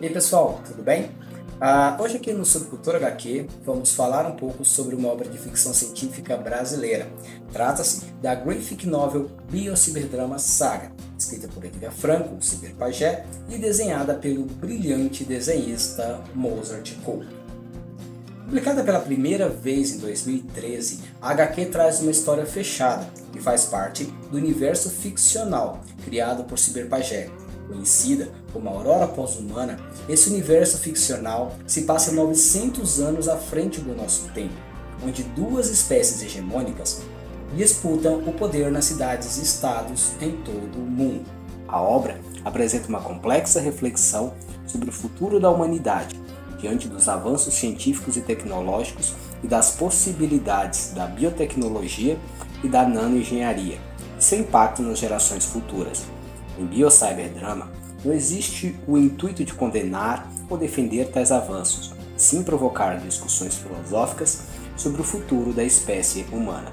E aí pessoal, tudo bem? Hoje aqui no Subcultura HQ vamos falar um pouco sobre uma obra de ficção científica brasileira. Trata-se da graphic novel Biociberdrama Saga, escrita por Edgar Franco, o Cyberpajé, e desenhada pelo brilhante desenhista Mozart Couto. Publicada pela primeira vez em 2013, a HQ traz uma história fechada e faz parte do universo ficcional criado por Cyberpajé. Conhecida como Aurora Pós-Humana, esse universo ficcional se passa 900 anos à frente do nosso tempo, onde duas espécies hegemônicas disputam o poder nas cidades e estados em todo o mundo. A obra apresenta uma complexa reflexão sobre o futuro da humanidade, diante dos avanços científicos e tecnológicos e das possibilidades da biotecnologia e da nanoengenharia, e seu impacto nas gerações futuras. Em Biocyberdrama, não existe o intuito de condenar ou defender tais avanços, sim provocar discussões filosóficas sobre o futuro da espécie humana.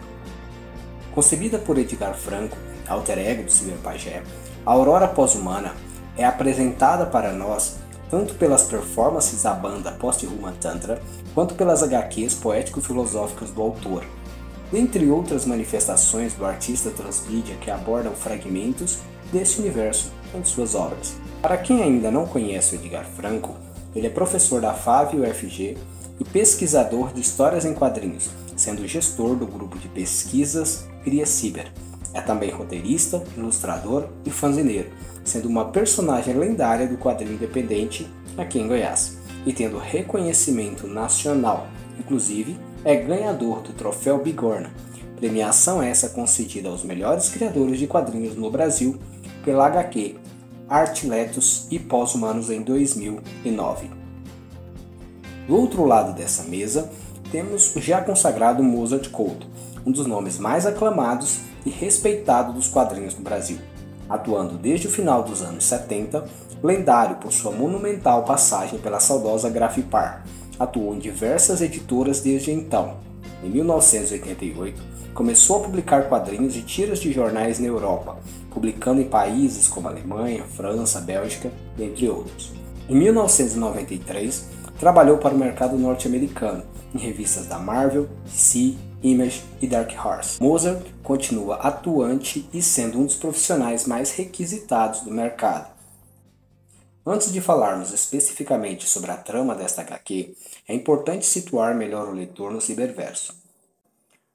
Concebida por Edgar Franco, alter ego do Cyberpajé, a Aurora Pós-Humana é apresentada para nós tanto pelas performances da banda Post-Human Tantra, quanto pelas HQs poético-filosóficas do autor, dentre outras manifestações do artista transmídia que abordam fragmentos desse universo em suas obras. Para quem ainda não conhece o Edgar Franco, ele é professor da FAV-UFG e pesquisador de histórias em quadrinhos, sendo gestor do grupo de pesquisas Cria Cyber. É também roteirista, ilustrador e fanzineiro, sendo uma personagem lendária do quadrinho independente aqui em Goiás, e tendo reconhecimento nacional, inclusive é ganhador do Troféu Bigorna, premiação essa concedida aos melhores criadores de quadrinhos no Brasil pela HQ Artiletos e Pós-Humanos em 2009. Do outro lado dessa mesa, temos o já consagrado Mozart Couto, um dos nomes mais aclamados e respeitados dos quadrinhos no Brasil, atuando desde o final dos anos 70, lendário por sua monumental passagem pela saudosa Grafipar. Atuou em diversas editoras desde então. Em 1988, começou a publicar quadrinhos e tiras de jornais na Europa, publicando em países como Alemanha, França, Bélgica, entre outros. Em 1993, trabalhou para o mercado norte-americano, em revistas da Marvel, DC, Image e Dark Horse. Mozart continua atuante e sendo um dos profissionais mais requisitados do mercado. Antes de falarmos especificamente sobre a trama desta HQ, é importante situar melhor o leitor no ciberverso.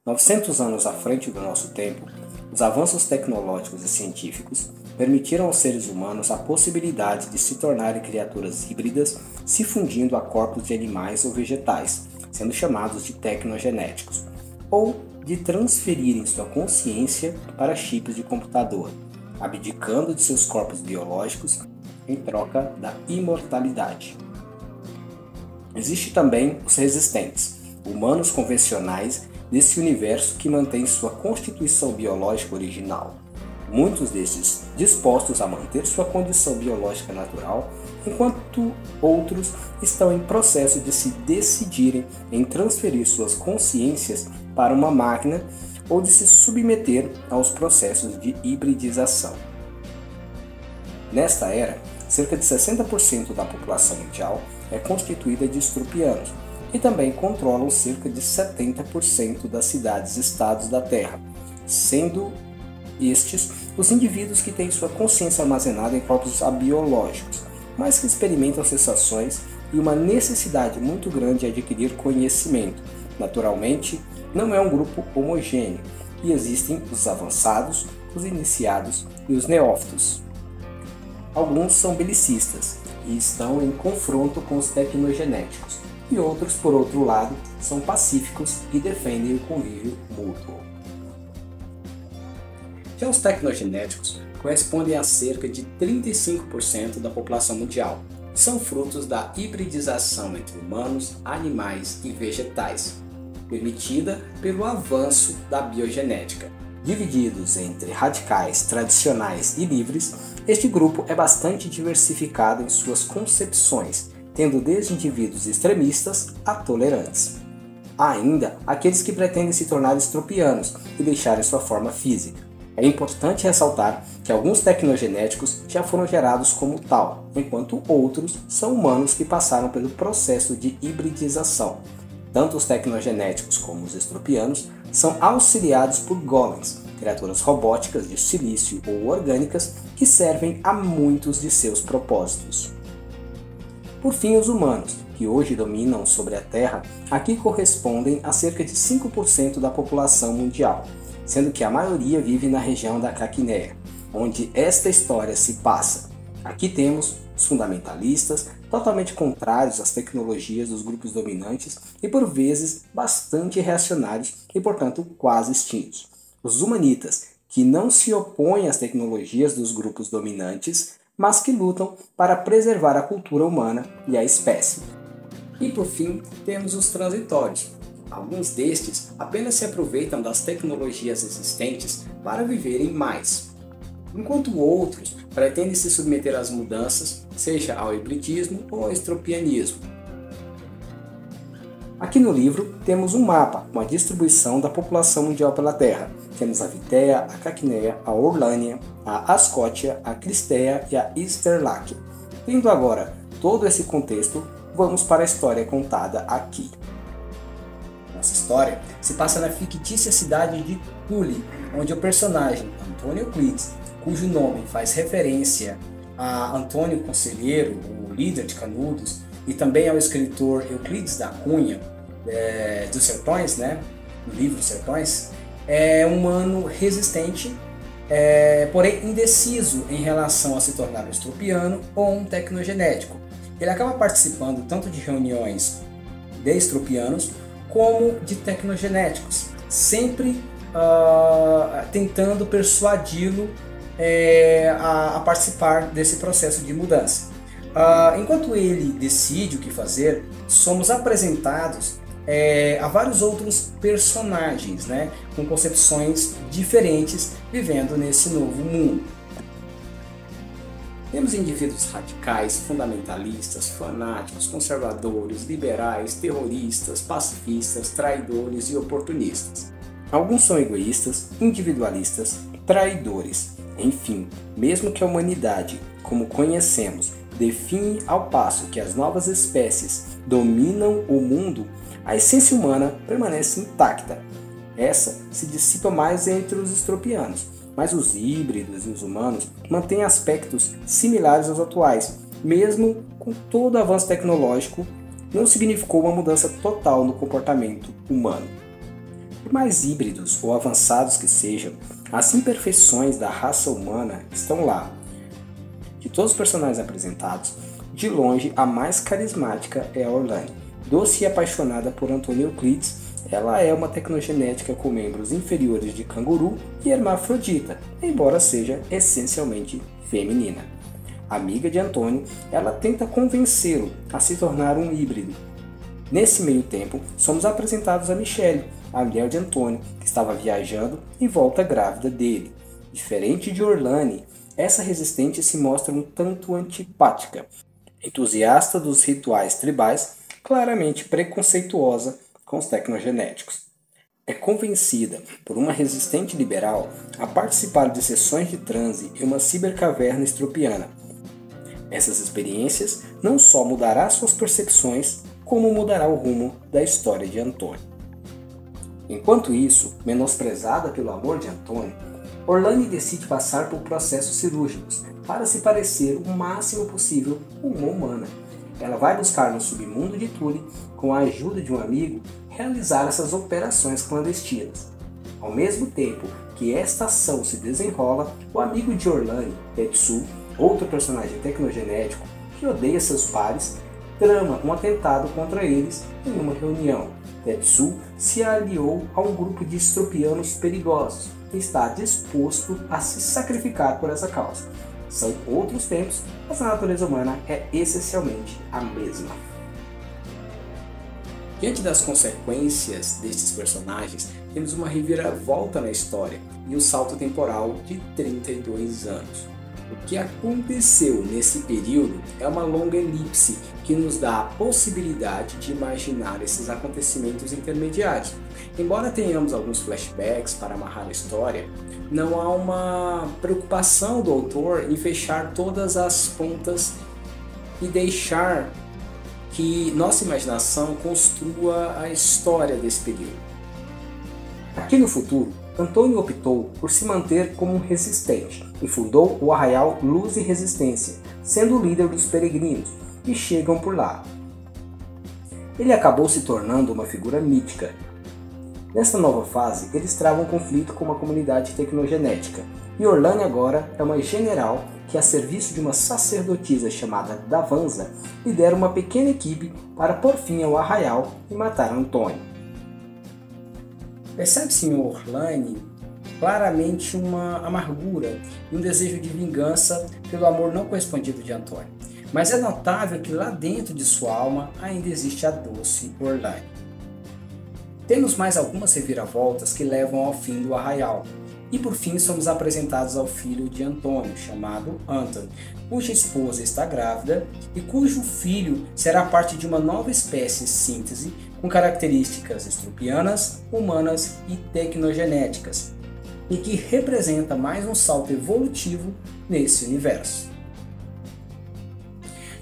900 anos à frente do nosso tempo, os avanços tecnológicos e científicos permitiram aos seres humanos a possibilidade de se tornarem criaturas híbridas se fundindo a corpos de animais ou vegetais, sendo chamados de tecnogenéticos, ou de transferirem sua consciência para chips de computador, abdicando de seus corpos biológicos em troca da imortalidade. Existem também os resistentes, humanos convencionais desse universo que mantém sua constituição biológica original, muitos destes dispostos a manter sua condição biológica natural, enquanto outros estão em processo de se decidirem em transferir suas consciências para uma máquina ou de se submeter aos processos de hibridização. Nesta era, cerca de 60% da população mundial é constituída de estrupianos, e também controlam cerca de 70% das cidades-estados da Terra, sendo estes os indivíduos que têm sua consciência armazenada em corpos abiológicos, mas que experimentam sensações e uma necessidade muito grande de adquirir conhecimento. Naturalmente, não é um grupo homogêneo, e existem os avançados, os iniciados e os neófitos. Alguns são belicistas e estão em confronto com os tecnogenéticos, e outros, por outro lado, são pacíficos e defendem o convívio mútuo. Já os tecnogenéticos correspondem a cerca de 35% da população mundial e são frutos da hibridização entre humanos, animais e vegetais, permitida pelo avanço da biogenética. Divididos entre radicais, tradicionais e livres, este grupo é bastante diversificado em suas concepções, tendo desde indivíduos extremistas a tolerantes. Há ainda aqueles que pretendem se tornar estropianos e deixarem sua forma física. É importante ressaltar que alguns tecnogenéticos já foram gerados como tal, enquanto outros são humanos que passaram pelo processo de hibridização. Tanto os tecnogenéticos como os estropianos são auxiliados por golems, criaturas robóticas de silício ou orgânicas que servem a muitos de seus propósitos. Por fim, os humanos, que hoje dominam sobre a Terra, aqui correspondem a cerca de 5% da população mundial, sendo que a maioria vive na região da Caquinéia, onde esta história se passa. Aqui temos os fundamentalistas, totalmente contrários às tecnologias dos grupos dominantes e por vezes bastante reacionários e, portanto, quase extintos. Os humanitas, que não se opõem às tecnologias dos grupos dominantes, mas que lutam para preservar a cultura humana e a espécie. E por fim, temos os transitórios. Alguns destes apenas se aproveitam das tecnologias existentes para viverem mais, enquanto outros pretendem se submeter às mudanças, seja ao hibridismo ou ao estropianismo. Aqui no livro temos um mapa com a distribuição da população mundial pela Terra. Temos a Vitéia, a Caquinéia, a Orlânia, a Ascótia, a Cristéia e a Easterláquia. Tendo agora todo esse contexto, vamos para a história contada aqui. Nossa história se passa na fictícia cidade de Tule, onde o personagem Antônio Euclides, cujo nome faz referência a Antônio Conselheiro, o líder de Canudos, e também ao escritor Euclides da Cunha, dos Sertões, do livro Sertões, é um humano resistente, porém indeciso em relação a se tornar um estropiano ou um tecnogenético. Ele acaba participando tanto de reuniões de estropianos como de tecnogenéticos, sempre tentando persuadi-lo a participar desse processo de mudança. Enquanto ele decide o que fazer, somos apresentados a vários outros personagens, com concepções diferentes vivendo nesse novo mundo. Temos indivíduos radicais, fundamentalistas, fanáticos, conservadores, liberais, terroristas, pacifistas, traidores e oportunistas. Alguns são egoístas, individualistas, traidores. Enfim, mesmo que a humanidade, como conhecemos, define ao passo que as novas espécies dominam o mundo, a essência humana permanece intacta. Essa se dissipa mais entre os estropianos, mas os híbridos e os humanos mantêm aspectos similares aos atuais. Mesmo com todo o avanço tecnológico, não significou uma mudança total no comportamento humano. Por mais híbridos ou avançados que sejam, as imperfeições da raça humana estão lá. De todos os personagens apresentados, de longe a mais carismática é a Orlânia. Doce e apaixonada por Antônio Euclides, ela é uma tecnogenética com membros inferiores de canguru e hermafrodita, embora seja essencialmente feminina. Amiga de Antônio, ela tenta convencê-lo a se tornar um híbrido. Nesse meio tempo, somos apresentados a Michelle, a mulher de Antônio, que estava viajando e volta grávida dele. Diferente de Orlânia, essa resistente se mostra um tanto antipática, entusiasta dos rituais tribais, claramente preconceituosa com os tecnogenéticos. É convencida por uma resistente liberal a participar de sessões de transe em uma cibercaverna estropiana. Essas experiências não só mudará suas percepções, como mudará o rumo da história de Antônio. Enquanto isso, menosprezada pelo amor de Antônio, Orlânia decide passar por processos cirúrgicos para se parecer o máximo possível com uma humana. Ela vai buscar no submundo de Tule, com a ajuda de um amigo, realizar essas operações clandestinas. Ao mesmo tempo que esta ação se desenrola, o amigo de Orlânia, Tetsu, outro personagem tecnogenético que odeia seus pares, trama um atentado contra eles em uma reunião. Tetsu se aliou a um grupo de estropianos perigosos e está disposto a se sacrificar por essa causa. São outros tempos, mas a natureza humana é essencialmente a mesma. Diante das consequências destes personagens, temos uma reviravolta na história e um salto temporal de 32 anos. O que aconteceu nesse período é uma longa elipse que nos dá a possibilidade de imaginar esses acontecimentos intermediários. Embora tenhamos alguns flashbacks para amarrar a história, não há uma preocupação do autor em fechar todas as pontas e deixar que nossa imaginação construa a história desse período. Aqui no futuro, Antônio optou por se manter como um resistente e fundou o Arraial Luz e Resistência, sendo o líder dos peregrinos que chegam por lá. Ele acabou se tornando uma figura mítica. Nesta nova fase, eles travam um conflito com uma comunidade tecnogenética, e Orlane agora é uma general que, a serviço de uma sacerdotisa chamada Davanza, lidera uma pequena equipe para pôr fim ao Arraial e matar Antônio. Percebe-se em Orlane claramente uma amargura e um desejo de vingança pelo amor não correspondido de Antônio. Mas é notável que lá dentro de sua alma ainda existe a doce Orlane. Temos mais algumas reviravoltas que levam ao fim do Arraial. E por fim somos apresentados ao filho de Antônio, chamado Anton, cuja esposa está grávida e cujo filho será parte de uma nova espécie síntese com características estrupianas, humanas e tecnogenéticas, e que representa mais um salto evolutivo nesse universo.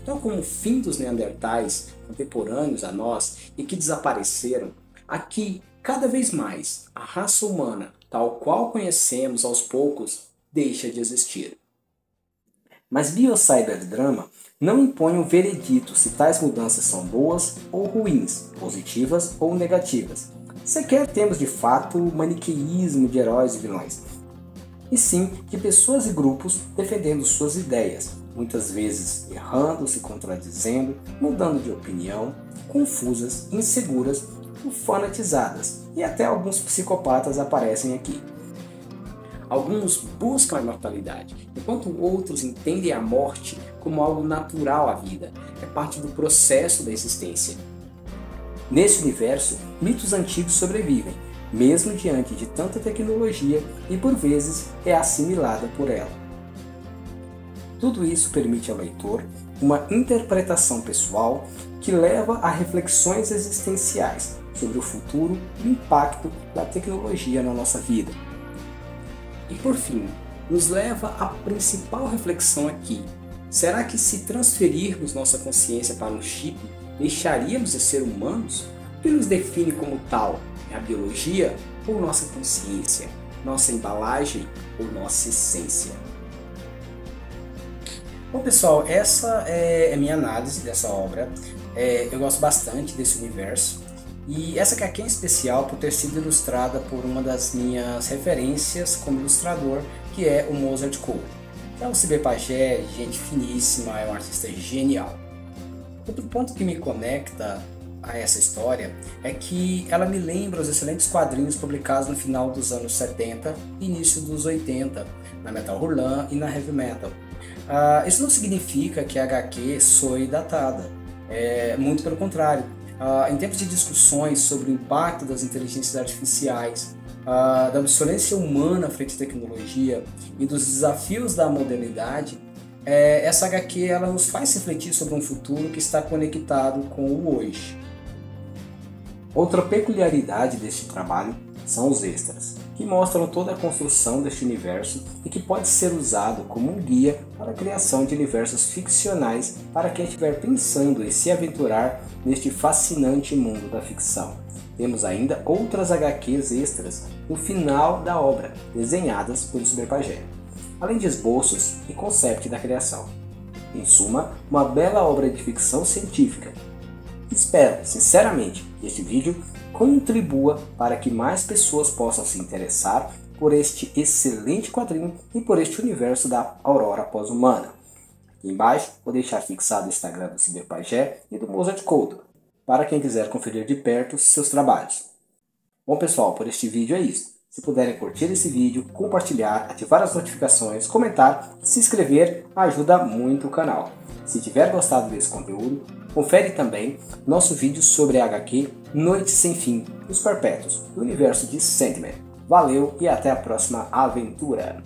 Então, com o fim dos Neandertais contemporâneos a nós e que desapareceram, aqui, cada vez mais, a raça humana, tal qual conhecemos aos poucos, deixa de existir. Mas Biocyberdrama não impõe um veredito se tais mudanças são boas ou ruins, positivas ou negativas. Sequer temos de fato o maniqueísmo de heróis e vilões, e sim de pessoas e grupos defendendo suas ideias, muitas vezes errando, se contradizendo, mudando de opinião, confusas, inseguras, fanatizadas, e até alguns psicopatas aparecem aqui. Alguns buscam a imortalidade, enquanto outros entendem a morte como algo natural à vida, é parte do processo da existência. Nesse universo, mitos antigos sobrevivem, mesmo diante de tanta tecnologia, e por vezes é assimilada por ela. Tudo isso permite ao leitor uma interpretação pessoal que leva a reflexões existenciais sobre o futuro e o impacto da tecnologia na nossa vida. E por fim, nos leva à principal reflexão aqui. Será que se transferirmos nossa consciência para um chip, deixaríamos de ser humanos? O que nos define como tal? É a biologia ou nossa consciência? Nossa embalagem ou nossa essência? Bom pessoal, essa é a minha análise dessa obra. Eu gosto bastante desse universo. E essa HQ é especial por ter sido ilustrada por uma das minhas referências como ilustrador, que é o Mozart Couto. É um cyberpajé, gente finíssima, é um artista genial. Outro ponto que me conecta a essa história é que ela me lembra os excelentes quadrinhos publicados no final dos anos 70 e início dos 80, na Metal Hurlan e na Heavy Metal. Isso não significa que a HQ soe datada, muito pelo contrário. Em tempos de discussões sobre o impacto das inteligências artificiais, da obsolescência humana frente à tecnologia e dos desafios da modernidade, essa HQ ela nos faz refletir sobre um futuro que está conectado com o hoje. Outra peculiaridade deste trabalho são os extras, que mostram toda a construção deste universo e que pode ser usado como um guia para a criação de universos ficcionais para quem estiver pensando em se aventurar neste fascinante mundo da ficção. Temos ainda outras HQs extras no final da obra, desenhadas pelo Cyberpajé, além de esboços e concept da criação. Em suma, uma bela obra de ficção científica. Espero, sinceramente, que este vídeo contribua para que mais pessoas possam se interessar por este excelente quadrinho e por este universo da Aurora Pós-Humana. Aqui embaixo vou deixar fixado o Instagram do Cyberpajé e do Mozart Couto, para quem quiser conferir de perto seus trabalhos. Bom pessoal, por este vídeo é isso. Se puderem curtir esse vídeo, compartilhar, ativar as notificações, comentar, se inscrever, ajuda muito o canal. Se tiver gostado desse conteúdo, confere também nosso vídeo sobre a HQ Noite Sem Fim, Os Perpétuos, do universo de Sandman. Valeu e até a próxima aventura!